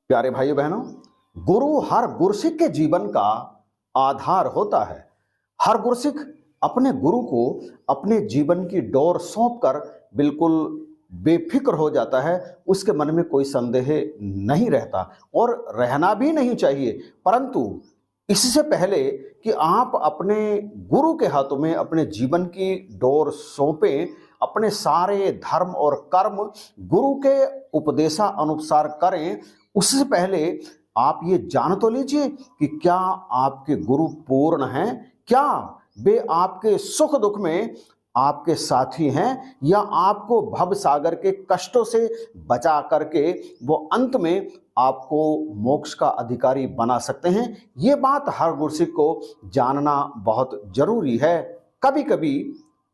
प्यारे भाइयों बहनों, गुरु हर गुरसिक के जीवन का आधार होता है। हर गुरसिक अपने गुरु को अपने जीवन की डोर सौंपकर बिल्कुल बेफिक्र हो जाता है। उसके मन में कोई संदेह नहीं रहता और रहना भी नहीं चाहिए। परंतु इससे पहले कि आप अपने गुरु के हाथों में अपने जीवन की डोर सौंपें, अपने सारे धर्म और कर्म गुरु के उपदेशानुसार करें, उससे पहले आप ये जान तो लीजिए कि क्या आपके गुरु पूर्ण हैं, क्या वे आपके सुख दुख में आपके साथी हैं, या आपको भव सागर के कष्टों से बचा करके वो अंत में आपको मोक्ष का अधिकारी बना सकते हैं। ये बात हर गुरसिक को जानना बहुत जरूरी है। कभी कभी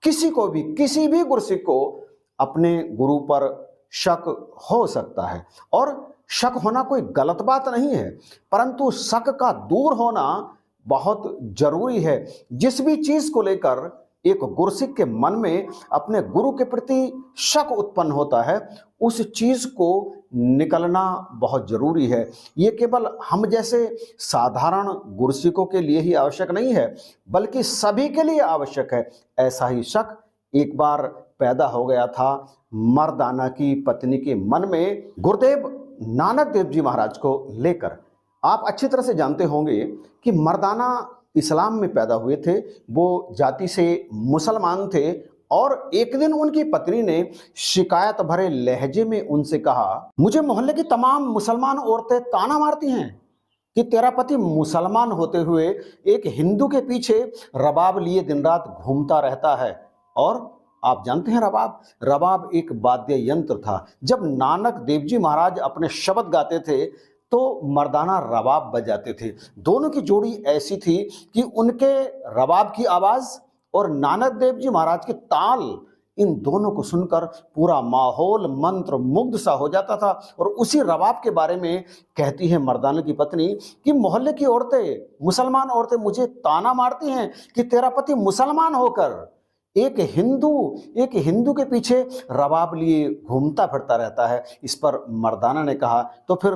किसी को भी, किसी भी गुरसिक को अपने गुरु पर शक हो सकता है, और शक होना कोई गलत बात नहीं है, परंतु शक का दूर होना बहुत जरूरी है। जिस भी चीज को लेकर एक गुरसिक के मन में अपने गुरु के प्रति शक उत्पन्न होता है, उस चीज को निकलना बहुत जरूरी है। ये केवल हम जैसे साधारण गुरसिकों के लिए ही आवश्यक नहीं है, बल्कि सभी के लिए आवश्यक है। ऐसा ही शक एक बार पैदा हो गया था मर्दाना की पत्नी के मन में गुरुदेव नानक देव जी महाराज को लेकर। आप अच्छी तरह से जानते होंगे कि मर्दाना इस्लाम में पैदा हुए थे, वो जाति से मुसलमान थे, और एक दिन उनकी पत्नी ने शिकायत भरे लहजे में उनसे कहा, मुझे मोहल्ले की तमाम मुसलमान औरतें ताना मारती हैं कि तेरा पति मुसलमान होते हुए एक हिंदू के पीछे रबाब लिए दिन रात घूमता रहता है। और आप जानते हैं रबाब एक वाद्य यंत्र था। जब नानक देव जी महाराज अपने शब्द गाते थे तो मर्दाना रबाब बजाते थे। दोनों की जोड़ी ऐसी थी कि उनके रबाब की आवाज और नानक देव जी महाराज के ताल, इन दोनों को सुनकर पूरा माहौल मंत्र मुग्ध सा हो जाता था। और उसी रबाब के बारे में कहती है मर्दाना की पत्नी कि मोहल्ले की औरतें, मुसलमान औरतें मुझे ताना मारती हैं कि तेरा पति मुसलमान होकर एक हिंदू के पीछे रबाब लिए घूमता फिरता रहता है। इस पर मर्दाना ने कहा, तो फिर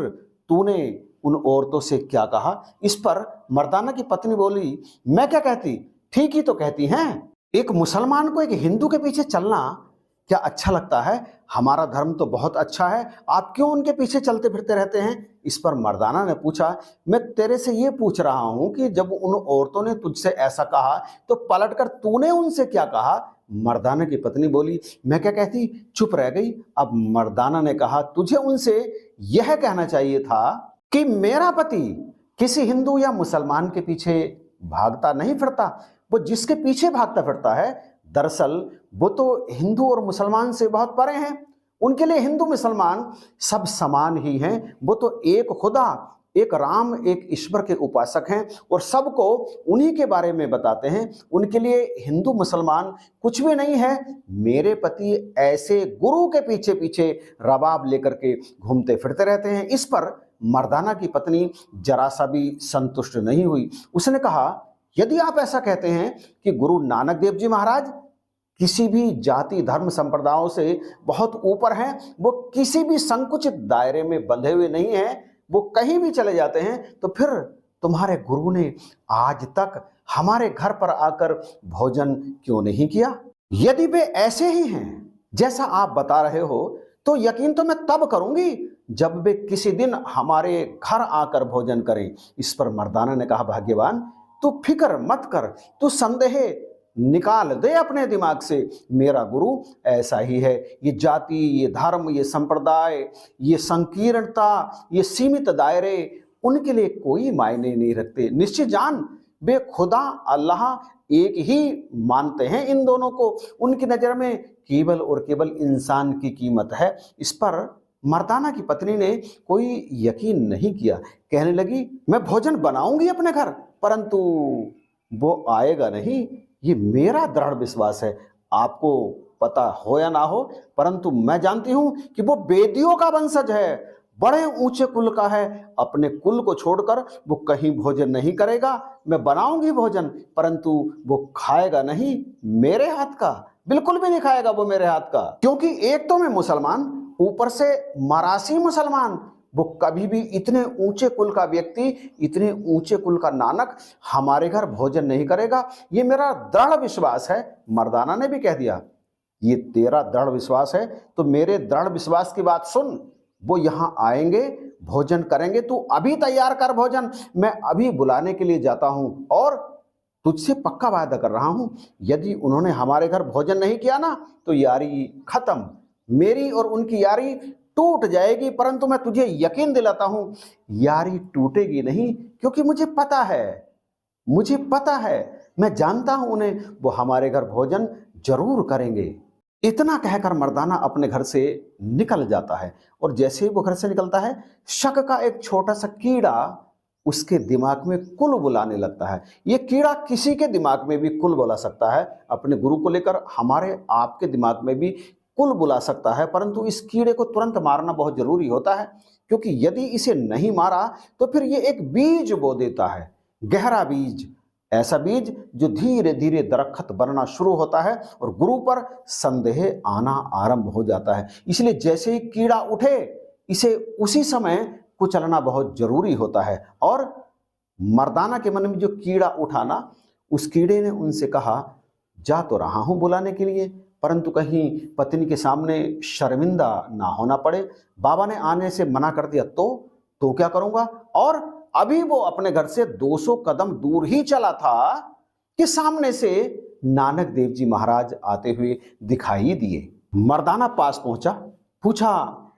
तूने उन औरतों से क्या कहा? इस पर मर्दाना की पत्नी बोली, मैं क्या कहती, ठीक ही तो कहती हैं। एक मुसलमान को एक हिंदू के पीछे चलना क्या अच्छा लगता है? हमारा धर्म तो बहुत अच्छा है, आप क्यों उनके पीछे चलते फिरते रहते हैं? इस पर मर्दाना ने पूछा, मैं तेरे से ये पूछ रहा हूं कि जब उन औरतों ने तुझसे ऐसा कहा तो पलटकर तूने उनसे क्या कहा? मर्दाना की पत्नी बोली, मैं क्या कहती, चुप रह गई। अब मर्दाना ने कहा, तुझे उनसे यह कहना चाहिए था कि मेरा पति किसी हिंदू या मुसलमान के पीछे भागता नहीं फिरता। वो जिसके पीछे भागता फिरता है, दरअसल वो तो हिंदू और मुसलमान से बहुत परे हैं। उनके लिए हिंदू मुसलमान सब समान ही हैं। वो तो एक खुदा, एक राम, एक ईश्वर के उपासक हैं और सबको उन्हीं के बारे में बताते हैं। उनके लिए हिंदू मुसलमान कुछ भी नहीं है। मेरे पति ऐसे गुरु के पीछे पीछे रबाब लेकर के घूमते फिरते रहते हैं। इस पर मर्दाना की पत्नी जरा सा भी संतुष्ट नहीं हुई। उसने कहा, यदि आप ऐसा कहते हैं कि गुरु नानक देव जी महाराज किसी भी जाति धर्म संप्रदायों से बहुत ऊपर हैं, वो किसी भी संकुचित दायरे में बंधे हुए नहीं हैं, वो कहीं भी चले जाते हैं, तो फिर तुम्हारे गुरु ने आज तक हमारे घर पर आकर भोजन क्यों नहीं किया? यदि वे ऐसे ही हैं जैसा आप बता रहे हो, तो यकीन तो मैं तब करूंगी जब वे किसी दिन हमारे घर आकर भोजन करें। इस पर मर्दाना ने कहा, भाग्यवान, तू फिक्र मत कर, तू संदेह निकाल दे अपने दिमाग से। मेरा गुरु ऐसा ही है। ये जाति, ये धर्म, ये संप्रदाय, ये संकीर्णता, ये सीमित दायरे उनके लिए कोई मायने नहीं रखते। निश्चित जान, वे खुदा अल्लाह एक ही मानते हैं इन दोनों को। उनकी नजर में केवल और केवल इंसान की कीमत है। इस पर मर्दाना की पत्नी ने कोई यकीन नहीं किया। कहने लगी, मैं भोजन बनाऊंगी अपने घर, परंतु वो आएगा नहीं, ये मेरा दृढ़ विश्वास है। आपको पता हो या ना हो, परंतु मैं जानती हूं कि वो बेदियों का वंशज है, बड़े ऊंचे कुल का है। अपने कुल को छोड़कर वो कहीं भोजन नहीं करेगा। मैं बनाऊंगी भोजन, परंतु वो खाएगा नहीं मेरे हाथ का, बिल्कुल भी नहीं खाएगा वो मेरे हाथ का। क्योंकि एक तो मैं मुसलमान, ऊपर से मरासी मुसलमान, वो कभी भी इतने ऊंचे कुल का व्यक्ति, इतने ऊंचे कुल का नानक हमारे घर भोजन नहीं करेगा, ये मेरा दृढ़ विश्वास है। मर्दाना ने भी कह दिया, ये तेरा दृढ़ विश्वास है तो मेरे दृढ़ विश्वास की बात सुन, वो यहां आएंगे, भोजन करेंगे, तू अभी तैयार कर भोजन, मैं अभी बुलाने के लिए जाता हूं और तुझसे पक्का वादा कर रहा हूं, यदि उन्होंने हमारे घर भोजन नहीं किया ना तो यारी खत्म, मेरी और उनकी यारी टूट जाएगी। परंतु मैं तुझे यकीन दिलाता हूं, यारी टूटेगी नहीं, क्योंकि मुझे पता है, मैं जानता हूं उन्हें, वो हमारे घर भोजन जरूर करेंगे। इतना कहकर मर्दाना अपने घर से निकल जाता है और जैसे ही वो घर से निकलता है, शक का एक छोटा सा कीड़ा उसके दिमाग में कुल बुलाने लगता है। ये कीड़ा किसी के दिमाग में भी कुल बुला सकता है, अपने गुरु को लेकर हमारे आपके दिमाग में भी कुल बुला सकता है, परंतु इस कीड़े को तुरंत मारना बहुत जरूरी होता है, क्योंकि यदि इसे नहीं मारा तो फिर ये एक बीज बो देता है, गहरा बीज, ऐसा बीज जो धीरे धीरे दरख्त बनना शुरू होता है और गुरु पर संदेह आना आरंभ हो जाता है। इसलिए जैसे ही कीड़ा उठे, इसे उसी समय कुचलना बहुत जरूरी होता है। और मर्दाना के मन में जो कीड़ा उठा ना, उस कीड़े ने उनसे कहा, जा तो रहा हूं बुलाने के लिए, परंतु कहीं पत्नी के सामने शर्मिंदा ना होना पड़े। बाबा ने आने से मना कर दिया तो क्या करूंगा। और अभी वो अपने घर से 200 कदम दूर ही चला था कि सामने से नानक देव जी महाराज आते हुए दिखाई दिए। मर्दाना पास पहुंचा, पूछा,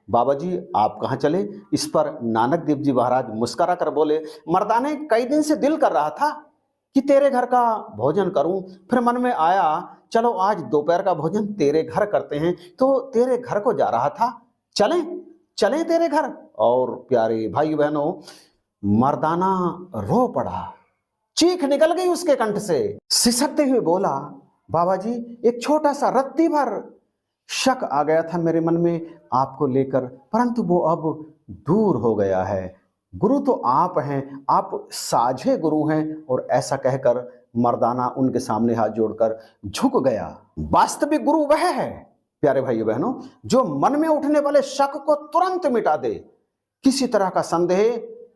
बाबा जी आप कहाँ चले। इस पर नानक देव जी महाराज मुस्कुरा कर बोले, मर्दाने कई दिन से दिल कर रहा था कि तेरे घर का भोजन करूं, फिर मन में आया चलो आज दोपहर का भोजन तेरे घर करते हैं, तो तेरे घर को जा रहा था, चलें तेरे घर। और प्यारे भाई बहनों, मर्दाना रो पड़ा, चीख निकल गई उसके कंठ से, सिसकते हुए बोला, बाबा जी एक छोटा सा रत्ती भर शक आ गया था मेरे मन में आपको लेकर, परंतु वो अब दूर हो गया है। गुरु तो आप हैं, आप साझे गुरु हैं। और ऐसा कहकर मर्दाना उनके सामने हाथ जोड़कर झुक गया। वास्तविक गुरु वह है प्यारे भाइयों बहनों, जो मन में उठने वाले शक को तुरंत मिटा दे। किसी तरह का संदेह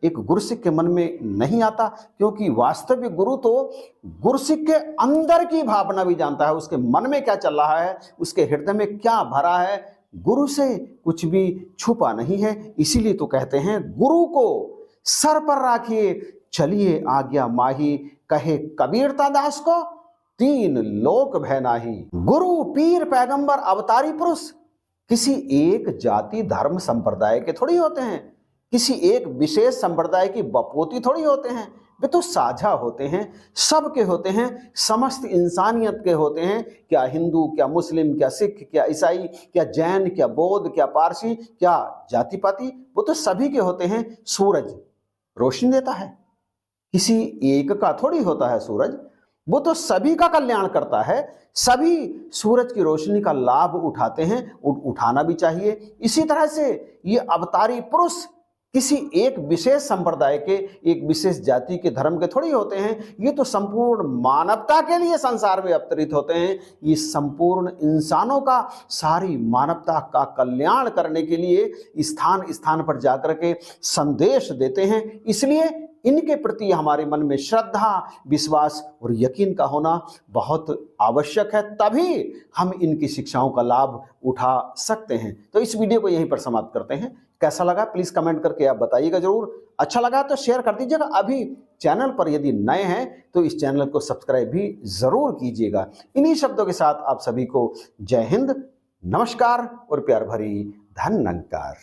एक गुरसिक के मन में नहीं आता, क्योंकि वास्तविक गुरु तो गुरसिक के अंदर की भावना भी जानता है, उसके मन में क्या चल रहा है, उसके हृदय में क्या भरा है। गुरु से कुछ भी छुपा नहीं है। इसीलिए तो कहते हैं, गुरु को सर पर राखिए चलिए आज्ञा माही, कहे कबीरता दास को 3 लोक भय नाही। गुरु पीर पैगंबर अवतारी पुरुष किसी एक जाति धर्म संप्रदाय के थोड़ी होते हैं, किसी एक विशेष संप्रदाय की बपोती थोड़ी होते हैं, वे तो साझा होते हैं, सबके होते हैं, समस्त इंसानियत के होते हैं। क्या हिंदू, क्या मुस्लिम, क्या सिख, क्या ईसाई, क्या जैन, क्या बौद्ध, क्या पारसी, क्या जाति पाति, वो तो सभी के होते हैं। सूरज रोशनी देता है, किसी एक का थोड़ी होता है सूरज, वो तो सभी का कल्याण करता है। सभी सूरज की रोशनी का लाभ उठाते हैं, उठाना भी चाहिए। इसी तरह से ये अवतारी पुरुष किसी एक विशेष संप्रदाय के, एक विशेष जाति के, धर्म के थोड़ी होते हैं। ये तो संपूर्ण मानवता के लिए संसार में अवतरित होते हैं। ये संपूर्ण इंसानों का, सारी मानवता का कल्याण करने के लिए स्थान स्थान पर जाकर के संदेश देते हैं। इसलिए इनके प्रति हमारे मन में श्रद्धा, विश्वास और यकीन का होना बहुत आवश्यक है, तभी हम इनकी शिक्षाओं का लाभ उठा सकते हैं। तो इस वीडियो को यहीं पर समाप्त करते हैं। कैसा लगा प्लीज कमेंट करके आप बताइएगा जरूर। अच्छा लगा तो शेयर कर दीजिएगा। अभी चैनल पर यदि नए हैं तो इस चैनल को सब्सक्राइब भी जरूर कीजिएगा। इन्हीं शब्दों के साथ आप सभी को जय हिंद, नमस्कार और प्यार भरी धन्यवाद।